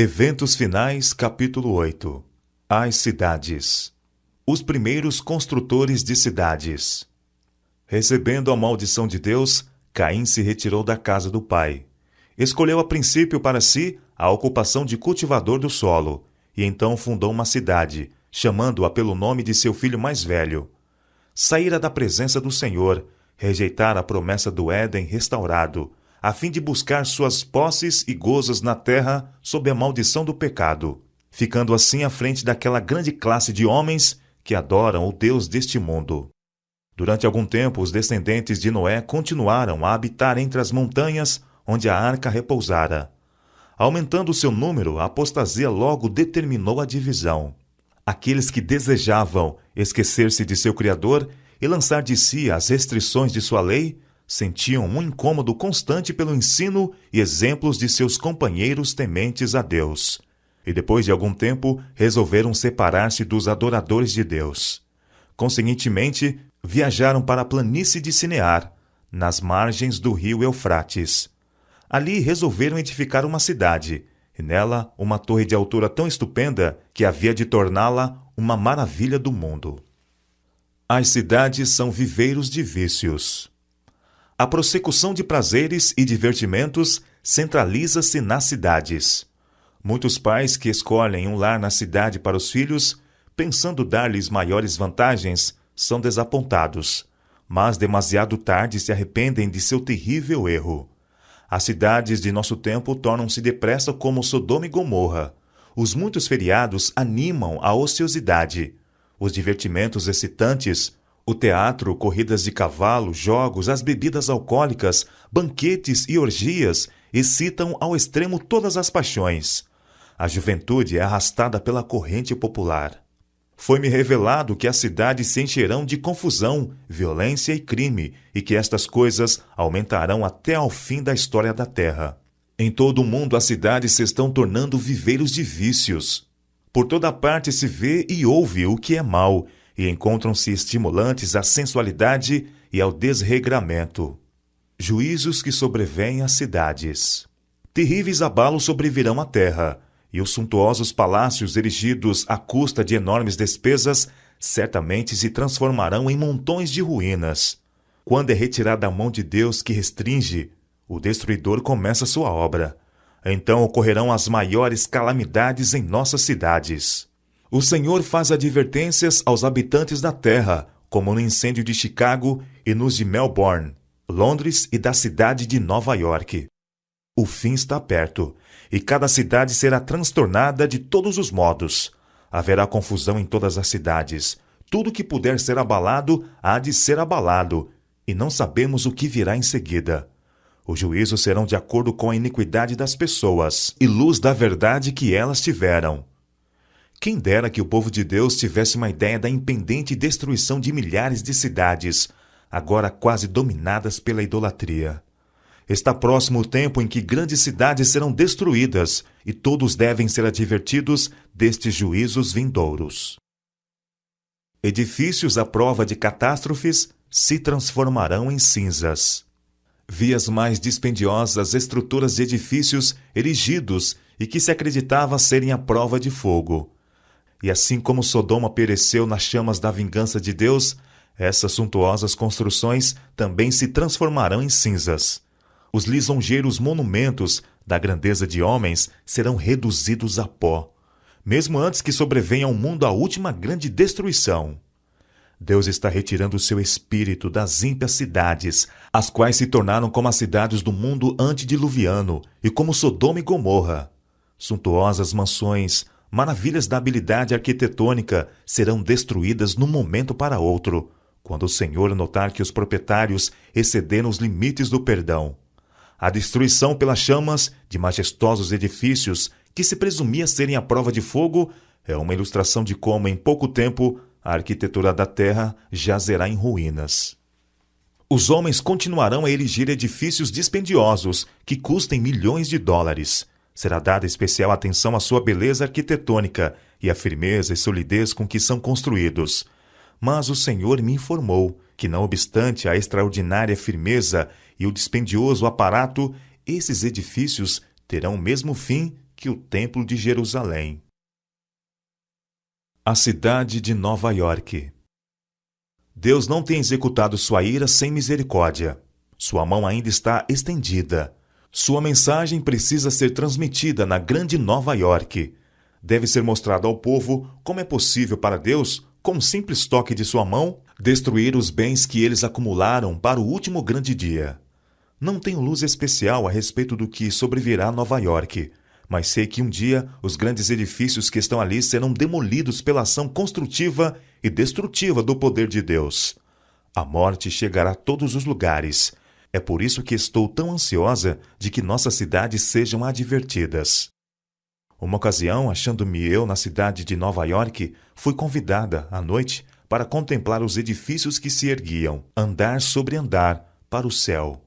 Eventos finais, capítulo 8. As cidades. Os primeiros construtores de cidades. Recebendo a maldição de Deus, Caim se retirou da casa do pai. Escolheu a princípio para si a ocupação de cultivador do solo, e então fundou uma cidade, chamando-a pelo nome de seu filho mais velho. Saíra da presença do Senhor, rejeitara a promessa do Éden restaurado, a fim de buscar suas posses e gozos na terra sob a maldição do pecado, ficando assim à frente daquela grande classe de homens que adoram o Deus deste mundo. Durante algum tempo, os descendentes de Noé continuaram a habitar entre as montanhas onde a arca repousara. Aumentando seu número, a apostasia logo determinou a divisão. Aqueles que desejavam esquecer-se de seu Criador e lançar de si as restrições de sua lei, sentiam um incômodo constante pelo ensino e exemplos de seus companheiros tementes a Deus. E depois de algum tempo, resolveram separar-se dos adoradores de Deus. Conseguintemente, viajaram para a planície de Sinear, nas margens do rio Eufrates. Ali resolveram edificar uma cidade, e nela uma torre de altura tão estupenda que havia de torná-la uma maravilha do mundo. As cidades são viveiros de vícios. A prossecução de prazeres e divertimentos centraliza-se nas cidades. Muitos pais que escolhem um lar na cidade para os filhos, pensando dar-lhes maiores vantagens, são desapontados, mas demasiado tarde se arrependem de seu terrível erro. As cidades de nosso tempo tornam-se depressa como Sodoma e Gomorra. Os muitos feriados animam a ociosidade. Os divertimentos excitantes, o teatro, corridas de cavalo, jogos, as bebidas alcoólicas, banquetes e orgias excitam ao extremo todas as paixões. A juventude é arrastada pela corrente popular. Foi-me revelado que as cidades se encherão de confusão, violência e crime, e que estas coisas aumentarão até ao fim da história da terra. Em todo o mundo as cidades se estão tornando viveiros de vícios. Por toda parte se vê e ouve o que é mau, e encontram-se estimulantes à sensualidade e ao desregramento. Juízos que sobrevêm às cidades. Terríveis abalos sobrevirão à terra, e os suntuosos palácios erigidos à custa de enormes despesas certamente se transformarão em montões de ruínas. Quando é retirada a mão de Deus que restringe, o destruidor começa sua obra. Então ocorrerão as maiores calamidades em nossas cidades. O Senhor faz advertências aos habitantes da terra, como no incêndio de Chicago e nos de Melbourne, Londres e da cidade de Nova York. O fim está perto, e cada cidade será transtornada de todos os modos. Haverá confusão em todas as cidades. Tudo que puder ser abalado há de ser abalado, e não sabemos o que virá em seguida. Os juízos serão de acordo com a iniquidade das pessoas e luz da verdade que elas tiveram. Quem dera que o povo de Deus tivesse uma ideia da impendente destruição de milhares de cidades, agora quase dominadas pela idolatria. Está próximo o tempo em que grandes cidades serão destruídas, e todos devem ser advertidos destes juízos vindouros. Edifícios à prova de catástrofes se transformarão em cinzas. Vi as mais dispendiosas estruturas de edifícios erigidos e que se acreditava serem à prova de fogo. E assim como Sodoma pereceu nas chamas da vingança de Deus, essas suntuosas construções também se transformarão em cinzas. Os lisonjeiros monumentos da grandeza de homens serão reduzidos a pó, mesmo antes que sobrevenha ao mundo a última grande destruição. Deus está retirando o seu espírito das ímpias cidades, as quais se tornaram como as cidades do mundo antediluviano e como Sodoma e Gomorra. Suntuosas mansões, maravilhas da habilidade arquitetônica serão destruídas num momento para outro, quando o Senhor notar que os proprietários excederam os limites do perdão. A destruição pelas chamas de majestosos edifícios que se presumia serem à prova de fogo é uma ilustração de como, em pouco tempo, a arquitetura da terra jazerá em ruínas. Os homens continuarão a erigir edifícios dispendiosos que custem milhões de dólares. Será dada especial atenção à sua beleza arquitetônica e à firmeza e solidez com que são construídos. Mas o Senhor me informou que, não obstante a extraordinária firmeza e o dispendioso aparato, esses edifícios terão o mesmo fim que o Templo de Jerusalém. A cidade de Nova York. Deus não tem executado sua ira sem misericórdia. Sua mão ainda está estendida. Sua mensagem precisa ser transmitida na grande Nova York. Deve ser mostrado ao povo como é possível para Deus, com um simples toque de sua mão, destruir os bens que eles acumularam para o último grande dia. Não tenho luz especial a respeito do que sobrevirá a Nova York, mas sei que um dia os grandes edifícios que estão ali serão demolidos pela ação construtiva e destrutiva do poder de Deus. A morte chegará a todos os lugares. É por isso que estou tão ansiosa de que nossas cidades sejam advertidas. Uma ocasião, achando-me eu na cidade de Nova York, fui convidada, à noite, para contemplar os edifícios que se erguiam, andar sobre andar, para o céu.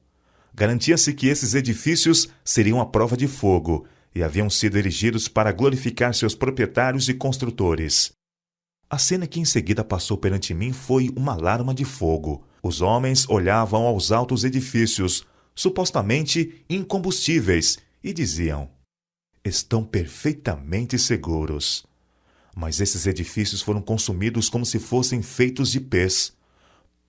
Garantia-se que esses edifícios seriam a prova de fogo e haviam sido erigidos para glorificar seus proprietários e construtores. A cena que em seguida passou perante mim foi uma alarma de fogo. Os homens olhavam aos altos edifícios, supostamente incombustíveis, e diziam: estão perfeitamente seguros. Mas esses edifícios foram consumidos como se fossem feitos de pés.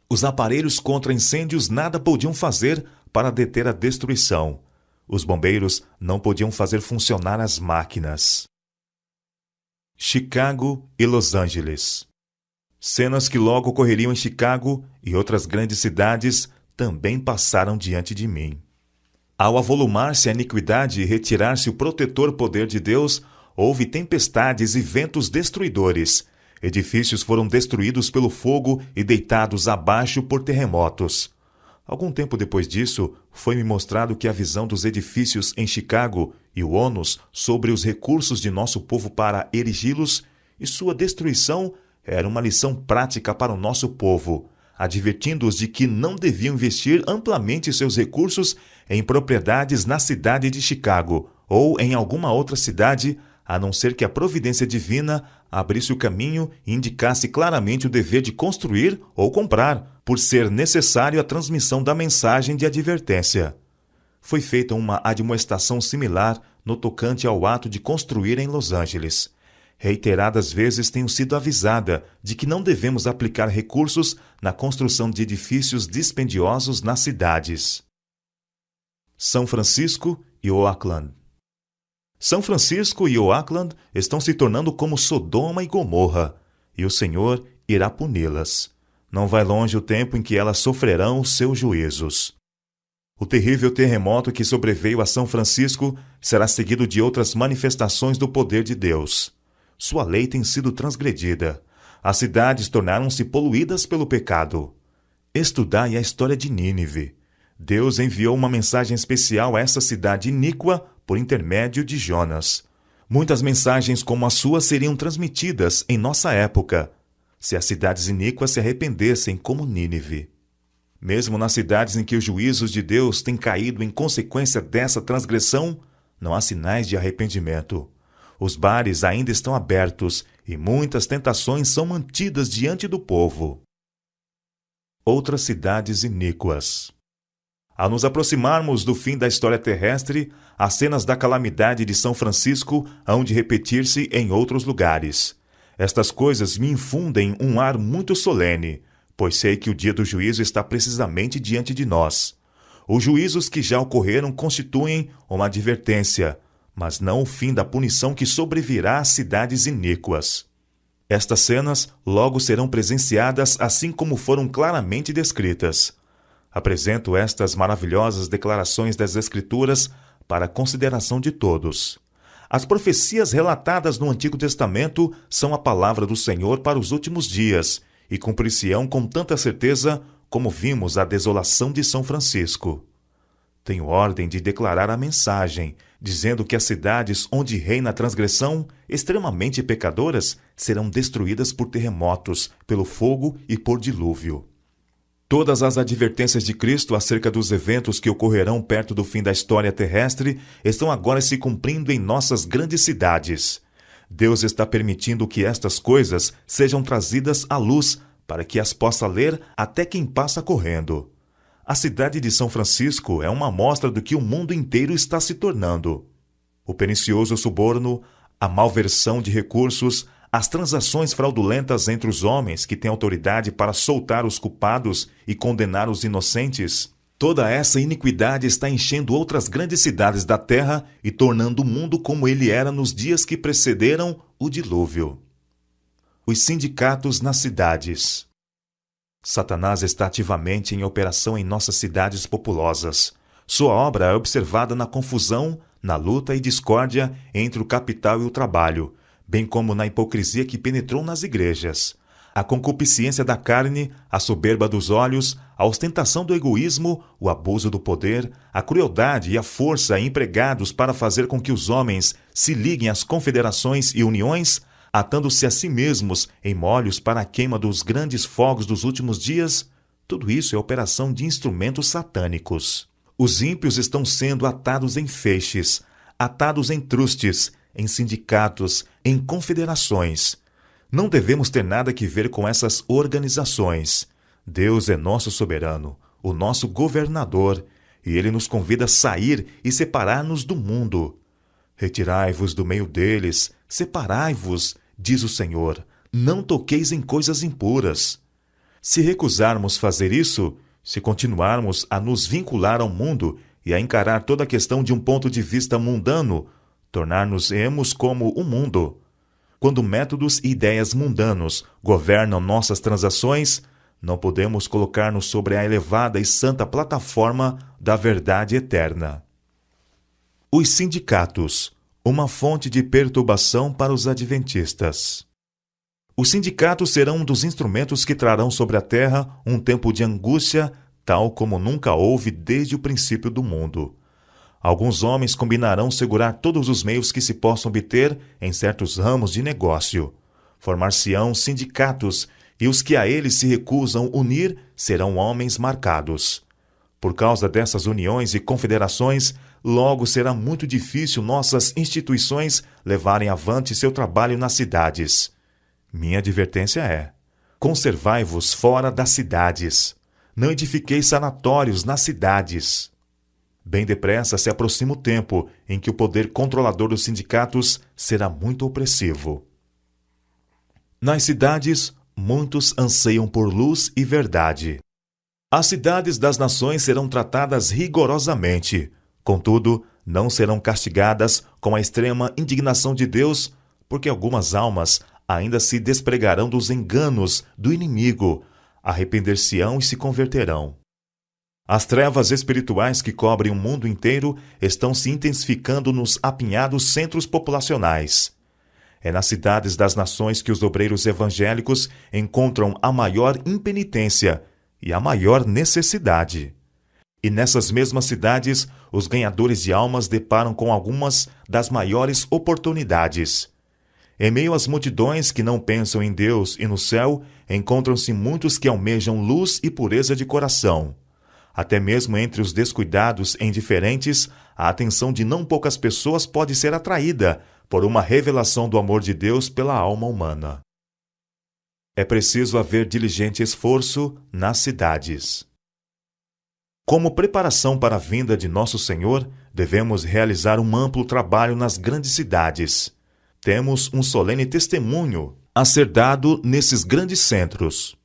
Os aparelhos contra incêndios nada podiam fazer para deter a destruição. Os bombeiros não podiam fazer funcionar as máquinas. Chicago e Los Angeles. Cenas que logo ocorreriam em Chicago e outras grandes cidades também passaram diante de mim. Ao avolumar-se a iniquidade e retirar-se o protetor poder de Deus, houve tempestades e ventos destruidores. Edifícios foram destruídos pelo fogo e deitados abaixo por terremotos. Algum tempo depois disso, foi-me mostrado que a visão dos edifícios em Chicago e o ônus sobre os recursos de nosso povo para erigi-los e sua destruição era uma lição prática para o nosso povo, advertindo-os de que não deviam investir amplamente seus recursos em propriedades na cidade de Chicago ou em alguma outra cidade, a não ser que a providência divina abrisse o caminho e indicasse claramente o dever de construir ou comprar, por ser necessário a transmissão da mensagem de advertência. Foi feita uma admoestação similar no tocante ao ato de construir em Los Angeles. Reiteradas vezes tenho sido avisada de que não devemos aplicar recursos na construção de edifícios dispendiosos nas cidades. São Francisco e Oakland. São Francisco e Oakland estão se tornando como Sodoma e Gomorra, e o Senhor irá puni-las. Não vai longe o tempo em que elas sofrerão os seus juízos. O terrível terremoto que sobreveio a São Francisco será seguido de outras manifestações do poder de Deus. Sua lei tem sido transgredida. As cidades tornaram-se poluídas pelo pecado. Estudai a história de Nínive. Deus enviou uma mensagem especial a essa cidade iníqua por intermédio de Jonas. Muitas mensagens como a sua seriam transmitidas em nossa época, se as cidades iníquas se arrependessem como Nínive. Mesmo nas cidades em que os juízos de Deus têm caído em consequência dessa transgressão, não há sinais de arrependimento. Os bares ainda estão abertos e muitas tentações são mantidas diante do povo. Outras cidades iníquas. Ao nos aproximarmos do fim da história terrestre, as cenas da calamidade de São Francisco hão de repetir-se em outros lugares. Estas coisas me infundem um ar muito solene, pois sei que o dia do juízo está precisamente diante de nós. Os juízos que já ocorreram constituem uma advertência, mas não o fim da punição que sobrevirá às cidades iníquas. Estas cenas logo serão presenciadas assim como foram claramente descritas. Apresento estas maravilhosas declarações das Escrituras para a consideração de todos. As profecias relatadas no Antigo Testamento são a palavra do Senhor para os últimos dias e cumprir-se-ão com tanta certeza como vimos a desolação de São Francisco. Tenho ordem de declarar a mensagem, dizendo que as cidades onde reina a transgressão, extremamente pecadoras, serão destruídas por terremotos, pelo fogo e por dilúvio. Todas as advertências de Cristo acerca dos eventos que ocorrerão perto do fim da história terrestre estão agora se cumprindo em nossas grandes cidades. Deus está permitindo que estas coisas sejam trazidas à luz para que as possa ler até quem passa correndo. A cidade de São Francisco é uma amostra do que o mundo inteiro está se tornando. O pernicioso suborno, a malversão de recursos, as transações fraudulentas entre os homens que têm autoridade para soltar os culpados e condenar os inocentes, toda essa iniquidade está enchendo outras grandes cidades da terra e tornando o mundo como ele era nos dias que precederam o dilúvio. Os sindicatos nas cidades. Satanás está ativamente em operação em nossas cidades populosas. Sua obra é observada na confusão, na luta e discórdia entre o capital e o trabalho, bem como na hipocrisia que penetrou nas igrejas. A concupiscência da carne, a soberba dos olhos, a ostentação do egoísmo, o abuso do poder, a crueldade e a força empregados para fazer com que os homens se liguem às confederações e uniões, atando-se a si mesmos em molhos para a queima dos grandes fogos dos últimos dias, tudo isso é operação de instrumentos satânicos. Os ímpios estão sendo atados em feixes, atados em trustes, em sindicatos, em confederações. Não devemos ter nada que ver com essas organizações. Deus é nosso soberano, o nosso governador, e Ele nos convida a sair e separar-nos do mundo. Retirai-vos do meio deles, separai-vos, diz o Senhor, não toqueis em coisas impuras. Se recusarmos fazer isso, se continuarmos a nos vincular ao mundo e a encarar toda a questão de um ponto de vista mundano, tornar-nos-emos como o mundo. Quando métodos e ideias mundanos governam nossas transações, não podemos colocar-nos sobre a elevada e santa plataforma da verdade eterna. Os sindicatos, uma fonte de perturbação para os adventistas. Os sindicatos serão um dos instrumentos que trarão sobre a terra um tempo de angústia, tal como nunca houve desde o princípio do mundo. Alguns homens combinarão segurar todos os meios que se possam obter em certos ramos de negócio. Formar-se-ão sindicatos, e os que a eles se recusam unir serão homens marcados. Por causa dessas uniões e confederações, logo será muito difícil nossas instituições levarem avante seu trabalho nas cidades. Minha advertência é: conservai-vos fora das cidades. Não edifiqueis sanatórios nas cidades. Bem depressa se aproxima o tempo em que o poder controlador dos sindicatos será muito opressivo. Nas cidades, muitos anseiam por luz e verdade. As cidades das nações serão tratadas rigorosamente. Contudo, não serão castigadas com a extrema indignação de Deus, porque algumas almas ainda se despregarão dos enganos do inimigo, arrepender-se-ão e se converterão. As trevas espirituais que cobrem o mundo inteiro estão se intensificando nos apinhados centros populacionais. É nas cidades das nações que os obreiros evangélicos encontram a maior impenitência e a maior necessidade. E nessas mesmas cidades, os ganhadores de almas deparam com algumas das maiores oportunidades. Em meio às multidões que não pensam em Deus e no céu, encontram-se muitos que almejam luz e pureza de coração. Até mesmo entre os descuidados e indiferentes, a atenção de não poucas pessoas pode ser atraída por uma revelação do amor de Deus pela alma humana. É preciso haver diligente esforço nas cidades. Como preparação para a vinda de Nosso Senhor, devemos realizar um amplo trabalho nas grandes cidades. Temos um solene testemunho a ser dado nesses grandes centros.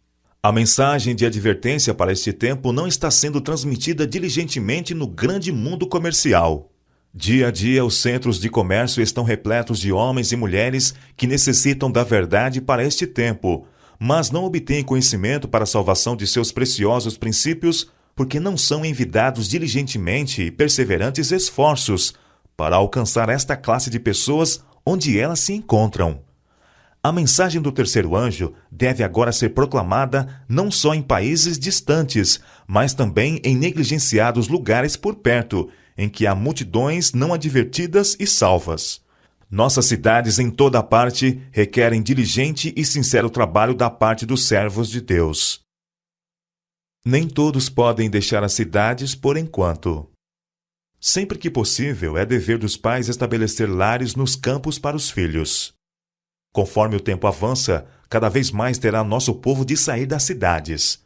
A mensagem de advertência para este tempo não está sendo transmitida diligentemente no grande mundo comercial. Dia a dia, os centros de comércio estão repletos de homens e mulheres que necessitam da verdade para este tempo, mas não obtêm conhecimento para a salvação de seus preciosos princípios, porque não são envidados diligentemente e perseverantes esforços para alcançar esta classe de pessoas onde elas se encontram. A mensagem do terceiro anjo deve agora ser proclamada não só em países distantes, mas também em negligenciados lugares por perto, em que há multidões não advertidas e salvas. Nossas cidades em toda parte requerem diligente e sincero trabalho da parte dos servos de Deus. Nem todos podem deixar as cidades por enquanto. Sempre que possível, é dever dos pais estabelecer lares nos campos para os filhos. Conforme o tempo avança, cada vez mais terá nosso povo de sair das cidades.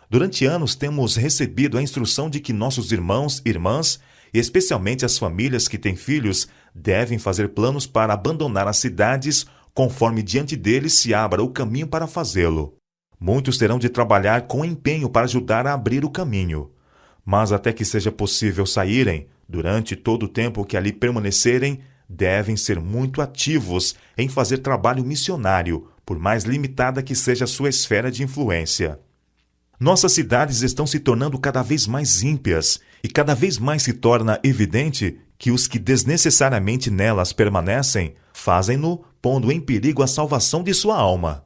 Durante anos temos recebido a instrução de que nossos irmãos e irmãs, e especialmente as famílias que têm filhos, devem fazer planos para abandonar as cidades, conforme diante deles se abra o caminho para fazê-lo. Muitos terão de trabalhar com empenho para ajudar a abrir o caminho. Mas até que seja possível saírem, durante todo o tempo que ali permanecerem, devem ser muito ativos em fazer trabalho missionário, por mais limitada que seja a sua esfera de influência. Nossas cidades estão se tornando cada vez mais ímpias, e cada vez mais se torna evidente que os que desnecessariamente nelas permanecem fazem-no pondo em perigo a salvação de sua alma.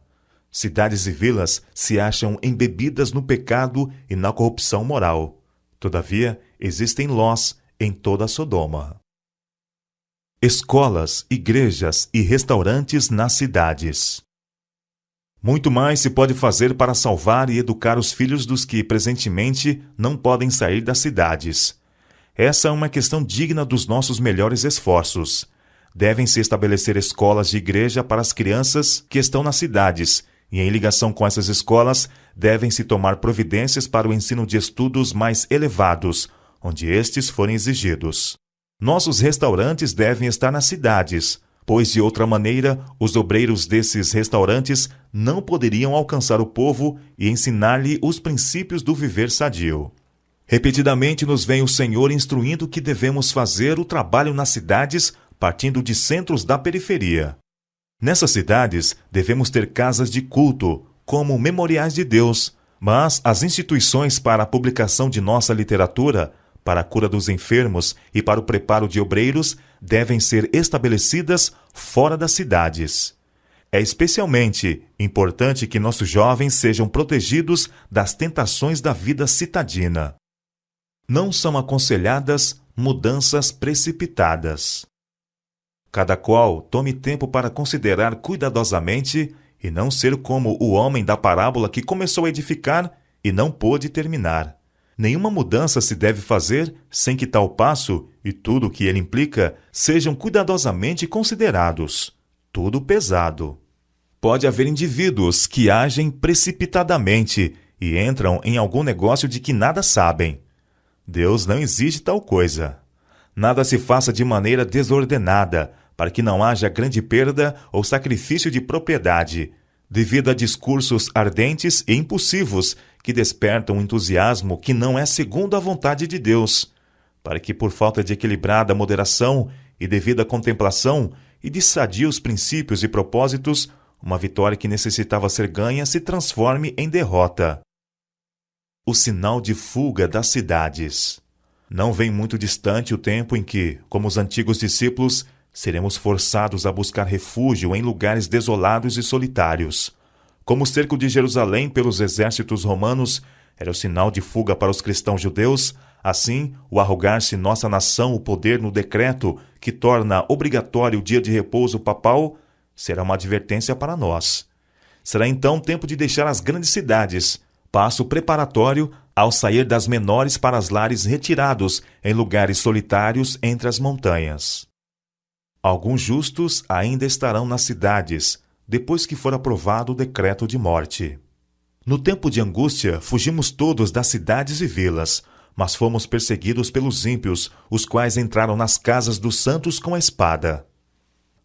Cidades e vilas se acham embebidas no pecado e na corrupção moral. Todavia, existem Lós em toda Sodoma. Escolas, igrejas e restaurantes nas cidades. Muito mais se pode fazer para salvar e educar os filhos dos que, presentemente, não podem sair das cidades. Essa é uma questão digna dos nossos melhores esforços. Devem-se estabelecer escolas de igreja para as crianças que estão nas cidades, e em ligação com essas escolas, devem-se tomar providências para o ensino de estudos mais elevados, onde estes forem exigidos. Nossos restaurantes devem estar nas cidades, pois de outra maneira os obreiros desses restaurantes não poderiam alcançar o povo e ensinar-lhe os princípios do viver sadio. Repetidamente nos vem o Senhor instruindo que devemos fazer o trabalho nas cidades partindo de centros da periferia. Nessas cidades devemos ter casas de culto, como memoriais de Deus, mas as instituições para a publicação de nossa literatura, para a cura dos enfermos e para o preparo de obreiros devem ser estabelecidas fora das cidades. É especialmente importante que nossos jovens sejam protegidos das tentações da vida citadina. Não são aconselhadas mudanças precipitadas. Cada qual tome tempo para considerar cuidadosamente e não ser como o homem da parábola que começou a edificar e não pôde terminar. Nenhuma mudança se deve fazer sem que tal passo e tudo o que ele implica sejam cuidadosamente considerados. Tudo pesado. Pode haver indivíduos que agem precipitadamente e entram em algum negócio de que nada sabem. Deus não exige tal coisa. Nada se faça de maneira desordenada, para que não haja grande perda ou sacrifício de propriedade, devido a discursos ardentes e impulsivos que despertam um entusiasmo que não é segundo a vontade de Deus, para que por falta de equilibrada moderação e devida contemplação e de sadios princípios e propósitos, uma vitória que necessitava ser ganha se transforme em derrota. O sinal de fuga das cidades. Não vem muito distante o tempo em que, como os antigos discípulos, seremos forçados a buscar refúgio em lugares desolados e solitários. Como o cerco de Jerusalém pelos exércitos romanos era o sinal de fuga para os cristãos judeus, assim, o arrogar-se nossa nação o poder no decreto que torna obrigatório o dia de repouso papal será uma advertência para nós. Será então tempo de deixar as grandes cidades, passo preparatório ao sair das menores para os lares retirados em lugares solitários entre as montanhas. Alguns justos ainda estarão nas cidades, depois que for aprovado o decreto de morte. No tempo de angústia, fugimos todos das cidades e vilas, mas fomos perseguidos pelos ímpios, os quais entraram nas casas dos santos com a espada.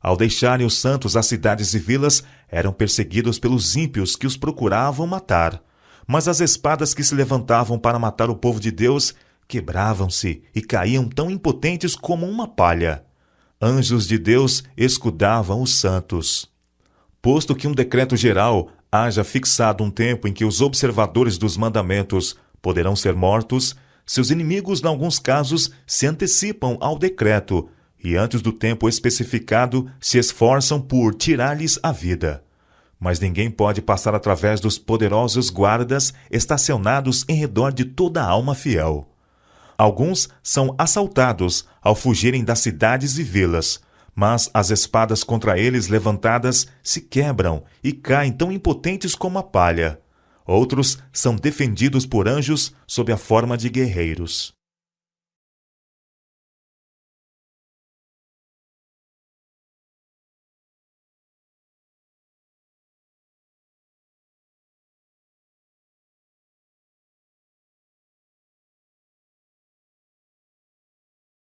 Ao deixarem os santos as cidades e vilas, eram perseguidos pelos ímpios que os procuravam matar. Mas as espadas que se levantavam para matar o povo de Deus quebravam-se e caíam tão impotentes como uma palha. Anjos de Deus escudavam os santos. Posto que um decreto geral haja fixado um tempo em que os observadores dos mandamentos poderão ser mortos, seus inimigos, em alguns casos, se antecipam ao decreto e, antes do tempo especificado, se esforçam por tirar-lhes a vida. Mas ninguém pode passar através dos poderosos guardas estacionados em redor de toda a alma fiel. Alguns são assaltados ao fugirem das cidades e vilas, mas as espadas contra eles levantadas se quebram e caem tão impotentes como a palha. Outros são defendidos por anjos sob a forma de guerreiros.